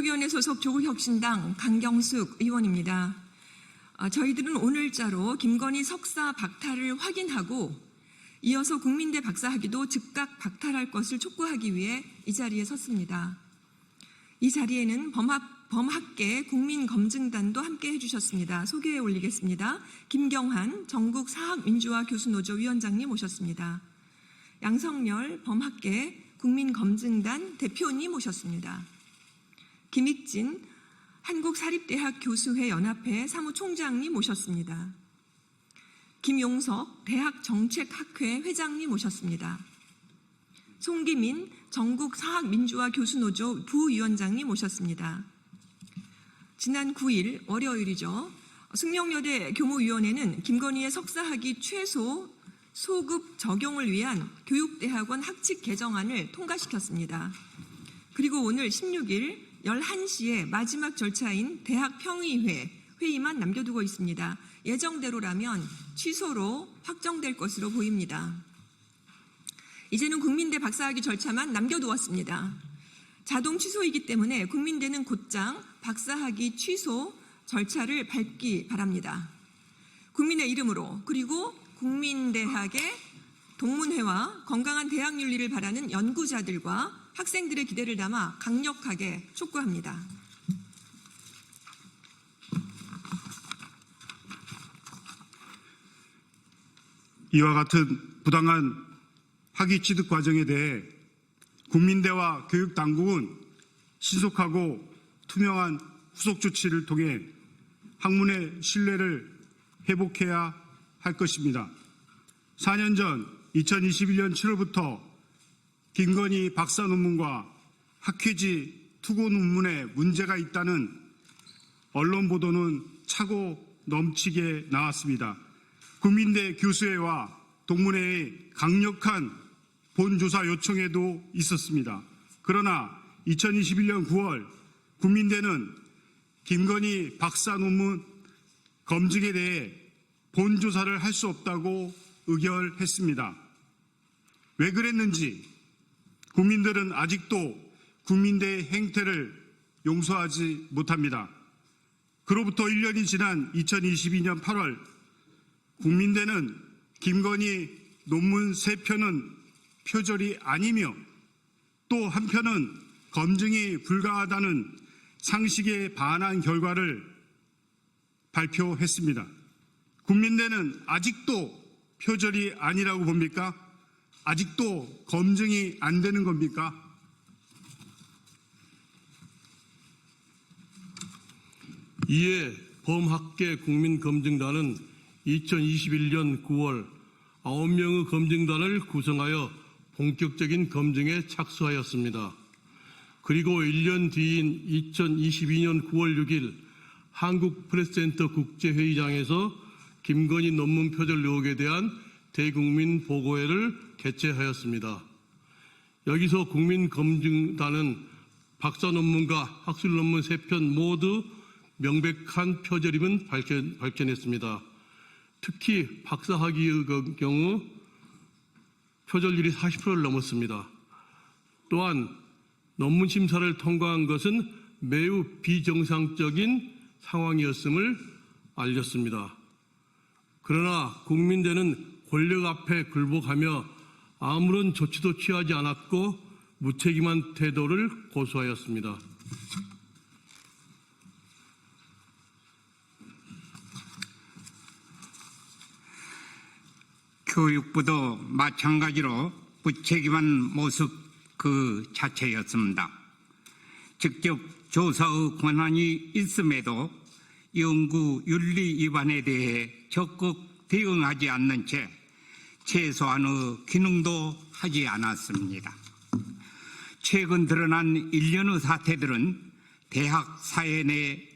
국정위원회 소속 조국혁신당 강경숙 의원입니다. 저희들은 오늘자로 김건희 석사 박탈을 확인하고 이어서 국민대 박사학위도 즉각 박탈할 것을 촉구하기 위해 이 자리에 섰습니다. 이 자리에는 범학계 국민검증단도 함께 해주셨습니다. 소개해 올리겠습니다. 김경환 전국사학민주화 교수노조 위원장님 오셨습니다. 양성열 범학계 국민검증단 대표님 오셨습니다. 김익진 한국사립대학 교수회 연합회 사무총장님 오셨습니다. 김용석 대학정책학회 회장님 오셨습니다. 송기민 전국사학민주화 교수노조 부위원장님 오셨습니다. 지난 9일 월요일이죠. 숙명여대 교무위원회는 김건희의 석사학위 최소 소급 적용을 위한 교육대학원 학칙 개정안을 통과시켰습니다. 그리고 오늘 16일 11시에 마지막 절차인 대학평의회 회의만 남겨두고 있습니다. 예정대로라면 취소로 확정될 것으로 보입니다. 이제는 국민대 박사학위 절차만 남겨두었습니다. 자동 취소이기 때문에 국민대는 곧장 박사학위 취소 절차를 밟기 바랍니다. 국민의 이름으로 그리고 국민대학의 동문회와 건강한 대학 윤리를 바라는 연구자들과 학생들의 기대를 담아 강력하게 촉구합니다. 이와 같은 부당한 학위 취득 과정에 대해 국민대와 교육당국은 신속하고 투명한 후속 조치를 통해 학문의 신뢰를 회복해야 할 것입니다. 4년 전 2021년 7월부터 김건희 박사 논문과 학회지 투고 논문에 문제가 있다는 언론 보도는 차고 넘치게 나왔습니다. 국민대 교수회와 동문회의 강력한 본조사 요청에도 있었습니다. 그러나 2021년 9월 국민대는 김건희 박사 논문 검증에 대해 본조사를 할 수 없다고 의결했습니다. 왜 그랬는지 국민들은 아직도 국민대의 행태를 용서하지 못합니다. 그로부터 1년이 지난 2022년 8월 국민대는 김건희 논문 3편은 표절이 아니며 또 한편은 검증이 불가하다는 상식에 반한 결과를 발표했습니다. 국민대는 아직도 표절이 아니라고 봅니까? 아직도 검증이 안 되는 겁니까? 이에 범학계 국민검증단은 2021년 9월 9명의 검증단을 구성하여 본격적인 검증에 착수하였습니다. 그리고 1년 뒤인 2022년 9월 6일 한국프레스센터 국제회의장에서 김건희 논문 표절 의혹에 대한 대국민 보고회를 개최하였습니다. 여기서 국민검증단은 박사 논문과 학술 논문 3편 모두 명백한 표절임을 밝혀냈습니다. 특히 박사학위의 경우 표절률이 40%를 넘었습니다. 또한 논문 심사를 통과한 것은 매우 비정상적인 상황이었음을 알렸습니다. 그러나 국민대는 권력 앞에 굴복하며 아무런 조치도 취하지 않았고 무책임한 태도를 고수하였습니다. 교육부도 마찬가지로 무책임한 모습 그 자체였습니다. 직접 조사의 권한이 있음에도 연구 윤리 위반에 대해 적극 대응하지 않는 채 최소한의 기능도 하지 않았습니다. 최근 드러난 일련의 사태들은 대학 사회 내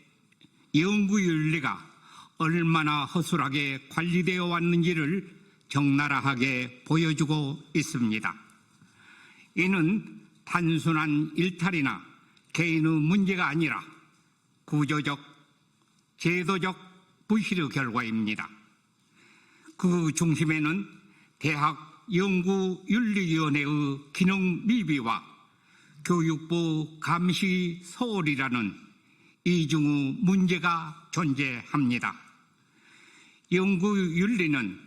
연구 윤리가 얼마나 허술하게 관리되어 왔는지를 적나라하게 보여주고 있습니다. 이는 단순한 일탈이나 개인의 문제가 아니라 구조적, 제도적 부실의 결과입니다. 그 중심에는 대학 연구윤리위원회의 기능 미비와 교육부 감시 소홀이라는 이중의 문제가 존재합니다. 연구윤리는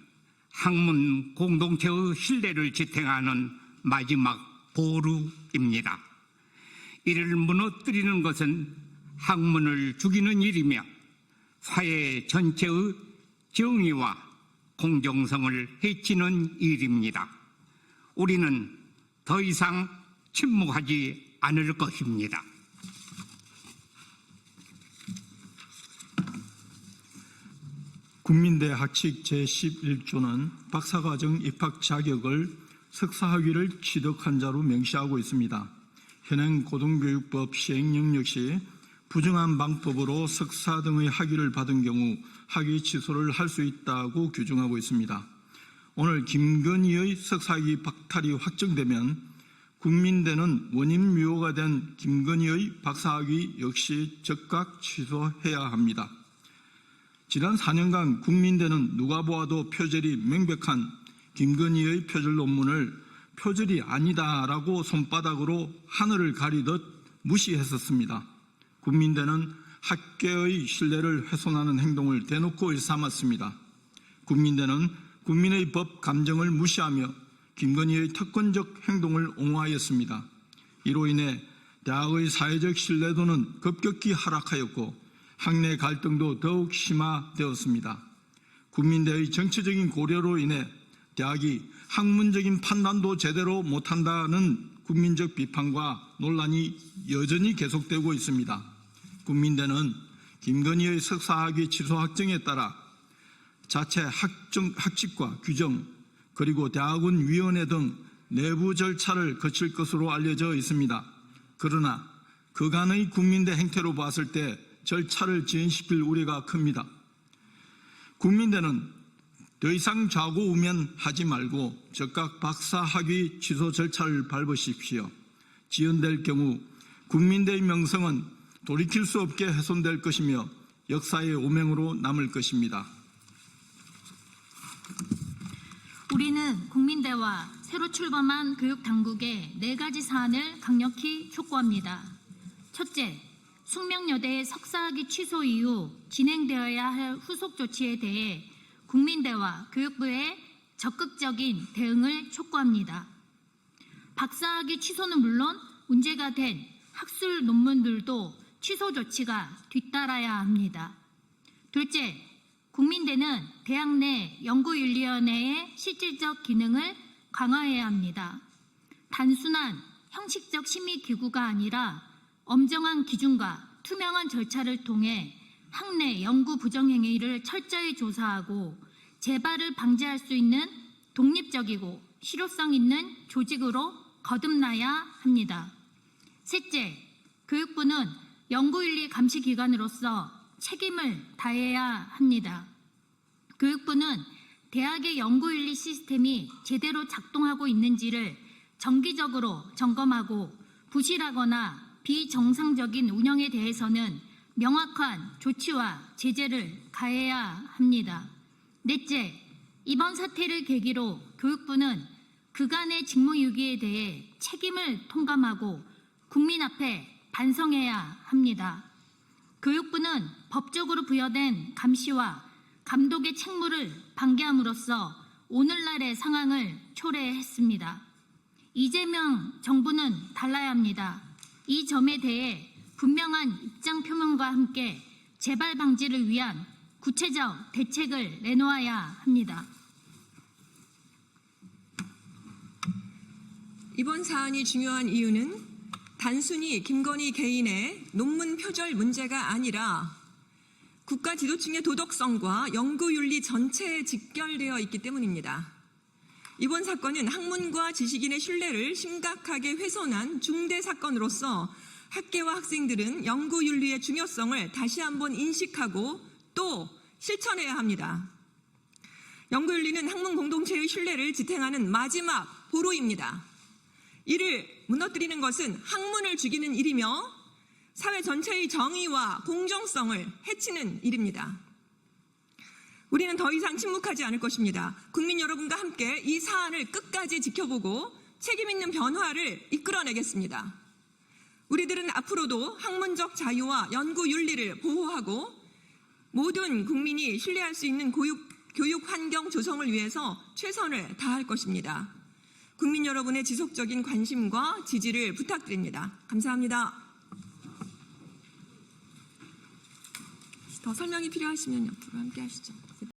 학문 공동체의 신뢰를 지탱하는 마지막 보루입니다. 이를 무너뜨리는 것은 학문을 죽이는 일이며 사회 전체의 정의와 공정성을 해치는 일입니다. 우리는 더 이상 침묵하지 않을 것입니다. 국민대 학칙 제11조는 박사과정 입학 자격을 석사학위를 취득한 자로 명시하고 있습니다. 현행 고등교육법 시행령 역시 부정한 방법으로 석사 등의 학위를 받은 경우 학위 취소를 할 수 있다고 규정하고 있습니다. 오늘 김건희의 석사학위 박탈이 확정되면 국민대는 원인 무효가 된 김건희의 박사학위 역시 즉각 취소해야 합니다. 지난 4년간 국민대는 누가 보아도 표절이 명백한 김건희의 표절 논문을 표절이 아니다라고 손바닥으로 하늘을 가리듯 무시했었습니다. 국민대는 학계의 신뢰를 훼손하는 행동을 대놓고 일삼았습니다. 국민대는 국민의 법 감정을 무시하며 김건희의 특권적 행동을 옹호하였습니다. 이로 인해 대학의 사회적 신뢰도는 급격히 하락하였고 학내 갈등도 더욱 심화되었습니다. 국민대의 정치적인 고려로 인해 대학이 학문적인 판단도 제대로 못한다는 국민적 비판과 논란이 여전히 계속되고 있습니다. 국민대는 김건희의 석사학위 취소 확정에 따라 자체 학칙과 규정 그리고 대학원위원회 등 내부 절차를 거칠 것으로 알려져 있습니다. 그러나 그간의 국민대 행태로 봤을 때 절차를 지연시킬 우려가 큽니다. 국민대는 더 이상 좌고우면하지 말고 즉각 박사학위 취소 절차를 밟으십시오. 지연될 경우 국민대의 명성은 돌이킬 수 없게 훼손될 것이며 역사의 오명으로 남을 것입니다. 우리는 국민대와 새로 출범한 교육당국에 4가지 사안을 강력히 촉구합니다. 첫째, 숙명여대의 석사학위 취소 이후 진행되어야 할 후속 조치에 대해 국민대와 교육부의 적극적인 대응을 촉구합니다. 박사학위 취소는 물론 문제가 된 학술 논문들도 취소 조치가 뒤따라야 합니다. 둘째, 국민대는 대학 내 연구윤리위원회의 실질적 기능을 강화해야 합니다. 단순한 형식적 심의기구가 아니라 엄정한 기준과 투명한 절차를 통해 학내 연구 부정행위를 철저히 조사하고 재발을 방지할 수 있는 독립적이고 실효성 있는 조직으로 거듭나야 합니다. 셋째, 교육부는 연구윤리 감시기관으로서 책임을 다해야 합니다. 교육부는 대학의 연구윤리 시스템이 제대로 작동하고 있는지를 정기적으로 점검하고 부실하거나 비정상적인 운영에 대해서는 명확한 조치와 제재를 가해야 합니다. 넷째, 이번 사태를 계기로 교육부는 그간의 직무유기에 대해 책임을 통감하고 국민 앞에 반성해야 합니다. 교육부는 법적으로 부여된 감시와 감독의 책무를 방기함으로써 오늘날의 상황을 초래했습니다. 이재명 정부는 달라야 합니다. 이 점에 대해 분명한 입장 표명과 함께 재발 방지를 위한 구체적 대책을 내놓아야 합니다. 이번 사안이 중요한 이유는 단순히 김건희 개인의 논문 표절 문제가 아니라 국가 지도층의 도덕성과 연구윤리 전체에 직결되어 있기 때문입니다. 이번 사건은 학문과 지식인의 신뢰를 심각하게 훼손한 중대 사건으로서 학계와 학생들은 연구윤리의 중요성을 다시 한번 인식하고 또 실천해야 합니다. 연구윤리는 학문 공동체의 신뢰를 지탱하는 마지막 보루입니다. 이를 무너뜨리는 것은 학문을 죽이는 일이며 사회 전체의 정의와 공정성을 해치는 일입니다. 우리는 더 이상 침묵하지 않을 것입니다. 국민 여러분과 함께 이 사안을 끝까지 지켜보고 책임 있는 변화를 이끌어내겠습니다. 우리들은 앞으로도 학문적 자유와 연구 윤리를 보호하고 모든 국민이 신뢰할 수 있는 교육 환경 조성을 위해서 최선을 다할 것입니다. 국민 여러분의 지속적인 관심과 지지를 부탁드립니다. 감사합니다. 더 설명이 필요하시면 옆으로 함께 하시죠.